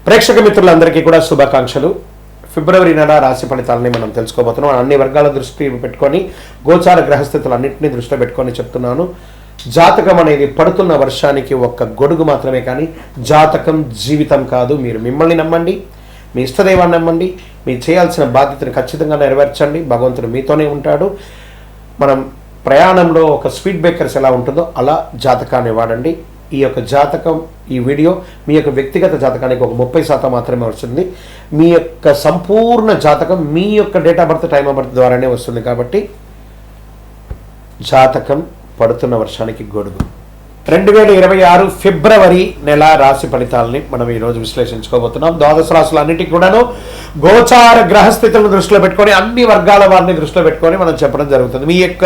ప్రేక్షక మిత్రులందరికీ కూడా శుభాకాంక్షలు. ఫిబ్రవరి నెల రాశి ఫలితాలని మనం తెలుసుకోబోతున్నాం. అన్ని వర్గాల దృష్టి పెట్టుకొని గోచార గ్రహస్థితులన్నింటినీ దృష్టిలో పెట్టుకొని చెప్తున్నాను. జాతకం అనేది పడుతున్న వర్షానికి ఒక్క గొడుగు మాత్రమే, కానీ జాతకం జీవితం కాదు. మీరు మిమ్మల్ని నమ్మండి, మీ ఇష్టదైవాన్ని నమ్మండి, మీరు చేయాల్సిన బాధ్యతను ఖచ్చితంగా నెరవేర్చండి. భగవంతుడు మీతోనే ఉంటాడు. మనం ప్రయాణంలో ఒక స్పీడ్ బ్రేకర్స్ ఎలా ఉంటుందో అలా జాతకాన్ని వాడండి. ఈ యొక్క జాతకం, ఈ వీడియో మీ యొక్క వ్యక్తిగత జాతకానికి ఒక 30% మాత్రమే వస్తుంది. మీ యొక్క సంపూర్ణ జాతకం మీ యొక్క date of birth, time of birth ద్వారానే వస్తుంది. కాబట్టి జాతకం పడుతున్న వర్షానికి గొడుగు. 2026 ఫిబ్రవరి నెల రాశి ఫలితాలని మనం ఈరోజు విశ్లేషించుకోబోతున్నాం. ద్వాదశ రాశులు అన్నిటికీ కూడాను గోచార గ్రహస్థితులను దృష్టిలో పెట్టుకొని అన్ని వర్గాల వారిని దృష్టిలో పెట్టుకొని మనం చెప్పడం జరుగుతుంది. మీ యొక్క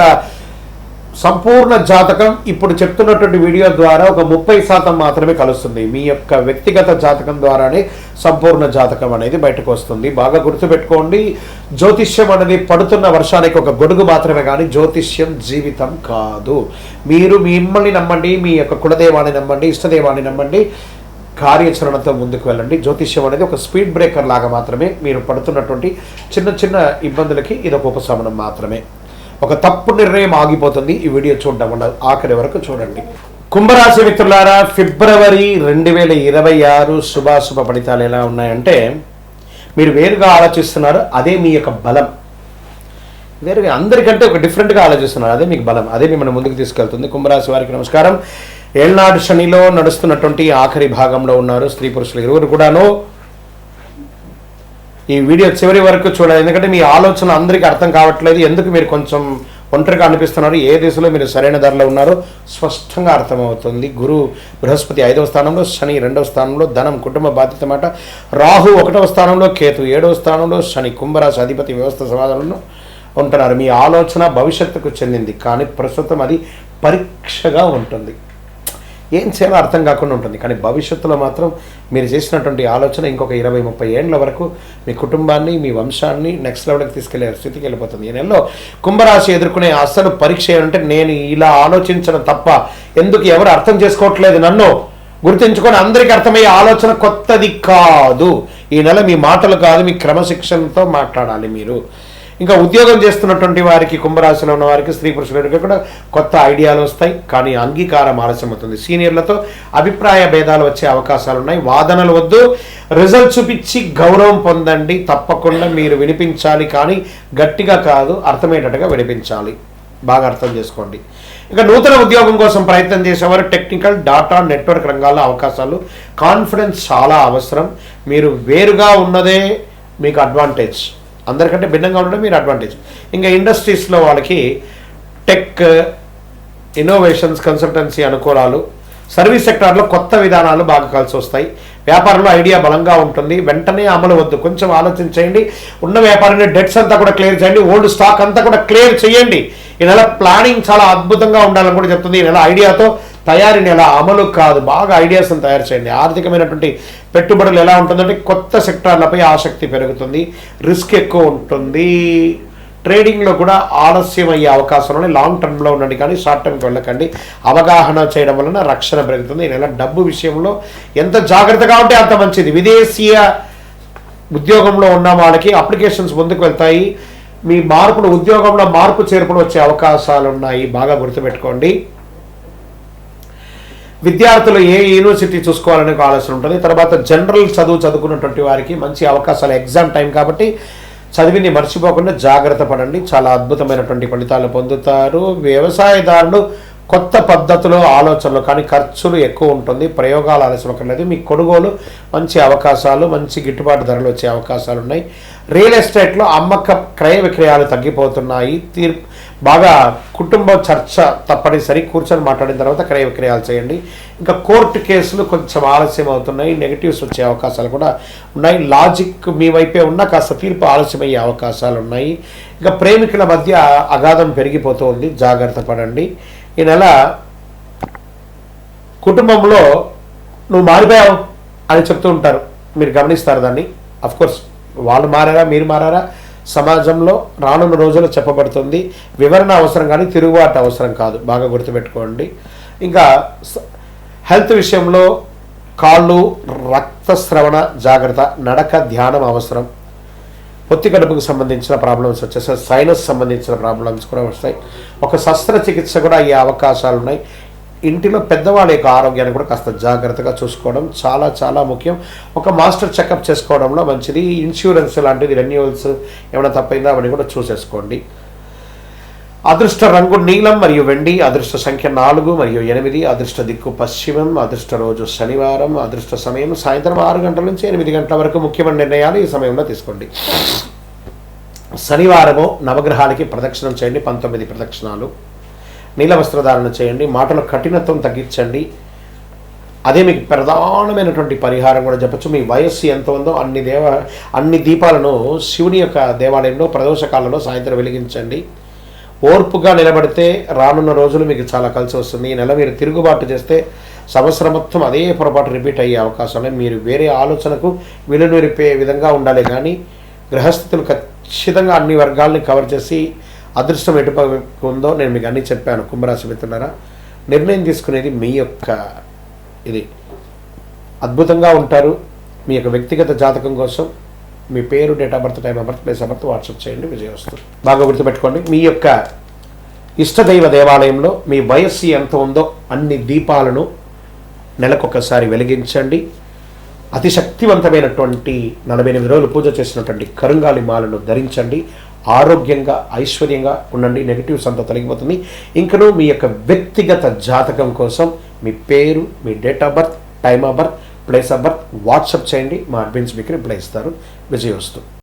సంపూర్ణ జాతకం ఇప్పుడు చెప్తున్నటువంటి వీడియో ద్వారా ఒక 30% మాత్రమే కలుస్తుంది. మీ యొక్క వ్యక్తిగత జాతకం ద్వారానే సంపూర్ణ జాతకం అనేది బయటకు వస్తుంది. బాగా గుర్తుపెట్టుకోండి, జ్యోతిష్యం అనేది పడుతున్న వర్షానికి ఒక గొడుగు మాత్రమే, కానీ జ్యోతిష్యం జీవితం కాదు. మీరు మిమ్మల్ని నమ్మండి, మీ యొక్క కులదేవాన్ని నమ్మండి, ఇష్టదేవాన్ని నమ్మండి, కార్యాచరణతో ముందుకు వెళ్ళండి. జ్యోతిష్యం అనేది ఒక స్పీడ్ బ్రేకర్ లాగా మాత్రమే. మీరు పడుతున్నటువంటి చిన్న చిన్న ఇబ్బందులకి ఇది ఒక ఉపశమనం మాత్రమే. ఒక తప్పు నిర్ణయం ఆగిపోతుంది. ఈ వీడియో చూడడం వల్ల ఆఖరి వరకు చూడండి. కుంభరాశి మిత్రులారా, ఫిబ్రవరి 2026 శుభాశుభ ఫలితాలు ఎలా ఉన్నాయంటే, మీరు వేరుగా ఆలోచిస్తున్నారు, అదే మీ యొక్క బలం. వేరుగా అందరికంటే ఒక డిఫరెంట్గా ఆలోచిస్తున్నారు, అదే మీకు బలం, అదే మిమ్మల్ని ముందుకు తీసుకెళ్తుంది. కుంభరాశి వారికి నమస్కారం. ఏళ్నాడు శనిలో నడుస్తున్నటువంటి ఆఖరి భాగంలో ఉన్నారు. స్త్రీ పురుషులు ఇరువురు కూడాను ఈ వీడియో చివరి వరకు చూడాలి. ఎందుకంటే మీ ఆలోచన అందరికీ అర్థం కావట్లేదు. ఎందుకు మీరు కొంచెం ఒంటరిగా అనిపిస్తున్నారు, ఏ దిశలో మీరు సరైన ధరలో ఉన్నారో స్పష్టంగా అర్థమవుతుంది. గురు బృహస్పతి 5వ స్థానంలో, శని 2వ స్థానంలో, ధనం కుటుంబ బాధ్యత మాట, రాహు 1వ స్థానంలో, కేతు 7వ స్థానంలో, శని కుంభరాశి అధిపతి వ్యవస్థ సమాధానంలో ఉంటున్నారు. మీ ఆలోచన భవిష్యత్తుకు చెందింది, కానీ ప్రస్తుతం అది పరీక్షగా ఉంటుంది. ఏం చేయాలో అర్థం కాకుండా ఉంటుంది. కానీ భవిష్యత్తులో మాత్రం మీరు చేసినటువంటి ఆలోచన ఇంకొక 20-30 ఏళ్ల వరకు మీ కుటుంబాన్ని, మీ వంశాన్ని నెక్స్ట్ లెవెల్కి తీసుకెళ్లే స్థితికి వెళ్ళిపోతుంది. ఈ నెలలో కుంభరాశి ఎదుర్కొనే అసలు పరీక్ష ఏంటంటే, నేను ఇలా ఆలోచించడం తప్ప ఎందుకు ఎవరు అర్థం చేసుకోవట్లేదు నన్ను గుర్తించుకొని అందరికీ అర్థమయ్యే ఆలోచన కొత్తది కాదు. ఈ నెల మీ మాటలు కాదు, మీ క్రమశిక్షణతో మాట్లాడాలి మీరు. ఇంకా ఉద్యోగం చేస్తున్నటువంటి వారికి, కుంభరాశిలో ఉన్న వారికి, స్త్రీ పురుషులకి కూడా కొత్త ఐడియాలు వస్తాయి, కానీ అంగీకారం ఆలస్యం అవుతుంది. సీనియర్లతో అభిప్రాయ భేదాలు వచ్చే అవకాశాలు ఉన్నాయి. వాదనలు వద్దు, రిజల్ట్ చూపించి గౌరవం పొందండి. తప్పకుండా మీరు వినిపించాలి, కానీ గట్టిగా కాదు, అర్థమయ్యేటట్టుగా వినిపించాలి. బాగా అర్థం చేసుకోండి. ఇక నూతన ఉద్యోగం కోసం ప్రయత్నం చేసేవారు టెక్నికల్, డాటా, నెట్వర్క్ రంగాల్లో అవకాశాలు. కాన్ఫిడెన్స్ చాలా అవసరం. మీరు వేరుగా ఉన్నదే మీకు అడ్వాంటేజ్, అందరికంటే భిన్నంగా ఉండడం మీరు అడ్వాంటేజ్. ఇంకా ఇండస్ట్రీస్లో వాళ్ళకి టెక్, ఇన్నోవేషన్స్, కన్సల్టెన్సీ అనుకూలాలు. సర్వీస్ సెక్టార్లో కొత్త విధానాలు బాగా కలిసి వస్తాయి. వ్యాపారంలో ఐడియా బలంగా ఉంటుంది. వెంటనే అమలు వద్దు, కొంచెం ఆలోచించేయండి. ఉన్న వ్యాపారాన్ని డెట్స్ అంతా కూడా క్లియర్ చేయండి. ఓల్డ్ స్టాక్ అంతా కూడా క్లియర్ చేయండి. ఈ నెల ప్లానింగ్ చాలా అద్భుతంగా ఉండాలని కూడా చెప్తుంది. ఈ నెల ఐడియాతో తయారీ నెల, అమలు కాదు. బాగా ఐడియాస్ని తయారు చేయండి. ఆర్థికమైనటువంటి పెట్టుబడులు ఎలా ఉంటుందంటే, కొత్త సెక్టార్లపై ఆసక్తి పెరుగుతుంది, రిస్క్ ఎక్కువ ఉంటుంది. ట్రేడింగ్లో కూడా ఆలస్యం అయ్యే అవకాశాలు ఉన్నాయి. లాంగ్ టర్మ్లో ఉండండి, కానీ షార్ట్ టర్మ్కి వెళ్ళకండి. అవగాహన చేయడం వలన రక్షణ పెరుగుతుంది. ఈ నెల డబ్బు విషయంలో ఎంత జాగ్రత్తగా ఉంటే అంత మంచిది. విదేశీయ ఉద్యోగంలో ఉన్న వాళ్ళకి అప్లికేషన్స్ ముందుకు వెళ్తాయి. మీ మార్పులు, ఉద్యోగంలో మార్పు చేర్పులు వచ్చే అవకాశాలు ఉన్నాయి. బాగా గుర్తుపెట్టుకోండి. విద్యార్థులు ఏ యూనివర్సిటీ చూసుకోవాలనే ఆలోచన ఉంటుంది. తర్వాత జనరల్ చదువుకున్నటువంటి వారికి మంచి అవకాశాలు, ఎగ్జామ్ టైం కాబట్టి చదివిని మర్చిపోకుండా జాగ్రత్త పడండి. చాలా అద్భుతమైనటువంటి ఫలితాలు పొందుతారు. వ్యవసాయదారులు కొత్త పద్ధతిలో ఆలోచనలు, కానీ ఖర్చులు ఎక్కువ ఉంటుంది. ప్రయోగాలు ఆలస్యం అక్కర్లేదు. మీ కొనుగోలు మంచి అవకాశాలు, మంచి గిట్టుబాటు ధరలు వచ్చే అవకాశాలు ఉన్నాయి. రియల్ ఎస్టేట్లో అమ్మక క్రయ విక్రయాలు తగ్గిపోతున్నాయి. బాగా కుటుంబ చర్చ తప్పనిసరి, కూర్చొని మాట్లాడిన తర్వాత క్రయ విక్రయాలు చేయండి. ఇంకా కోర్టు కేసులు కొంచెం ఆలస్యం అవుతున్నాయి. నెగిటివ్స్ వచ్చే అవకాశాలు కూడా ఉన్నాయి. లాజిక్ మీ వైపే ఉన్నా కాస్త తీర్పు ఆలస్యం అయ్యే అవకాశాలు ఉన్నాయి. ఇంకా ప్రేమికుల మధ్య అగాధం పెరిగిపోతూ ఉంది, జాగ్రత్త పడండి. ఈ నెల కుటుంబంలో నువ్వు మారిపోయావు అని చెప్తూ ఉంటారు, మీరు గమనిస్తారు దాన్ని. అఫ్కోర్స్ వాళ్ళు మారారా, మీరు మారారా, సమాజంలో రానున్న రోజుల్లో చెప్పబడుతుంది. వివరణ అవసరం కానీ తిరుగుబాటు అవసరం కాదు. బాగా గుర్తుపెట్టుకోండి. ఇంకా హెల్త్ విషయంలో కాళ్ళు రక్తస్రవణ జాగ్రత్త, నడక ధ్యానం అవసరం. పొత్తి కడుపుకు సంబంధించిన ప్రాబ్లమ్స్ వచ్చేసాయి, సైనస్ సంబంధించిన ప్రాబ్లమ్స్ కూడా వస్తాయి. ఒక శస్త్రచికిత్స కూడా అయ్యే అవకాశాలు ఉన్నాయి. ఇంటిలో పెద్దవాళ్ళ యొక్క ఆరోగ్యాన్ని కూడా కాస్త జాగ్రత్తగా చూసుకోవడం చాలా చాలా ముఖ్యం. ఒక మాస్టర్ చెకప్ చేసుకోవడంలో మంచిది. ఇన్సూరెన్స్ లాంటిది రెన్యూవల్స్ ఏమైనా తప్పైందా అవన్నీ కూడా చూసేసుకోండి. అదృష్ట రంగు నీలం మరియు వెండి, అదృష్ట సంఖ్య 4 మరియు 8, అదృష్ట దిక్కు పశ్చిమం, అదృష్ట రోజు శనివారం, అదృష్ట సమయం సాయంత్రం 6 గంటల నుంచి 8 గంటల వరకు. ముఖ్యమైన నిర్ణయాలు ఈ సమయంలో తీసుకోండి. శనివారము నవగ్రహాలకి ప్రదక్షిణం చేయండి, 19 ప్రదక్షిణాలు. నీల వస్త్రధారణ చేయండి, మాటల కఠినత్వం తగ్గించండి. అదే మీకు ప్రధానమైనటువంటి పరిహారం కూడా చెప్పచ్చు. మీ వయస్సు ఎంత ఉందో అన్ని దీపాలను శివుని యొక్క దేవాలయంలో ప్రదోషకాలంలో సాయంత్రం వెలిగించండి. ఓర్పుగా నిలబడితే రానున్న రోజులు మీకు చాలా కలిసి వస్తుంది. ఈ నెల మీరు తిరుగుబాటు చేస్తే సంవత్సరం మొత్తం అదే పొరపాటు రిపీట్ అయ్యే అవకాశాలు. మీరు వేరే ఆలోచనకు విలువరిపే విధంగా ఉండాలి. కానీ గ్రహస్థితులు ఖచ్చితంగా అన్ని వర్గాల్ని కవర్ చేసి అదృష్టం ఎటుపక్క ఉందో నేను మీకు అన్నీ చెప్పాను. కుంభరాశి మిత్రులారా, నిర్ణయం తీసుకునేది మీ యొక్క ఇది. అద్భుతంగా ఉంటారు. మీ యొక్క వ్యక్తిగత జాతకం కోసం మీ పేరు, date of birth, time of birth, place of birth WhatsApp చేయండి. విజయవస్తు. బాగా గుర్తుపెట్టుకోండి, మీ యొక్క ఇష్టదైవ దేవాలయంలో మీ వయస్సు ఎంత ఉందో అన్ని దీపాలను నెలకొకసారి వెలిగించండి. అతి శక్తివంతమైనటువంటి 48 రోజులు పూజ చేసినటువంటి కరుంగాలి మాలను ధరించండి. ఆరోగ్యంగా ఐశ్వర్యంగా ఉండండి. నెగిటివ్స్ అంతా తొలగిపోతుంది. ఇంకనూ మీ యొక్క వ్యక్తిగత జాతకం కోసం మీ పేరు, మీ date of birth, time of birth, place of birth WhatsApp చేయండి. మా అడ్మిన్స్ మీకు రిప్లై ఇస్తారు. విజయవస్తు.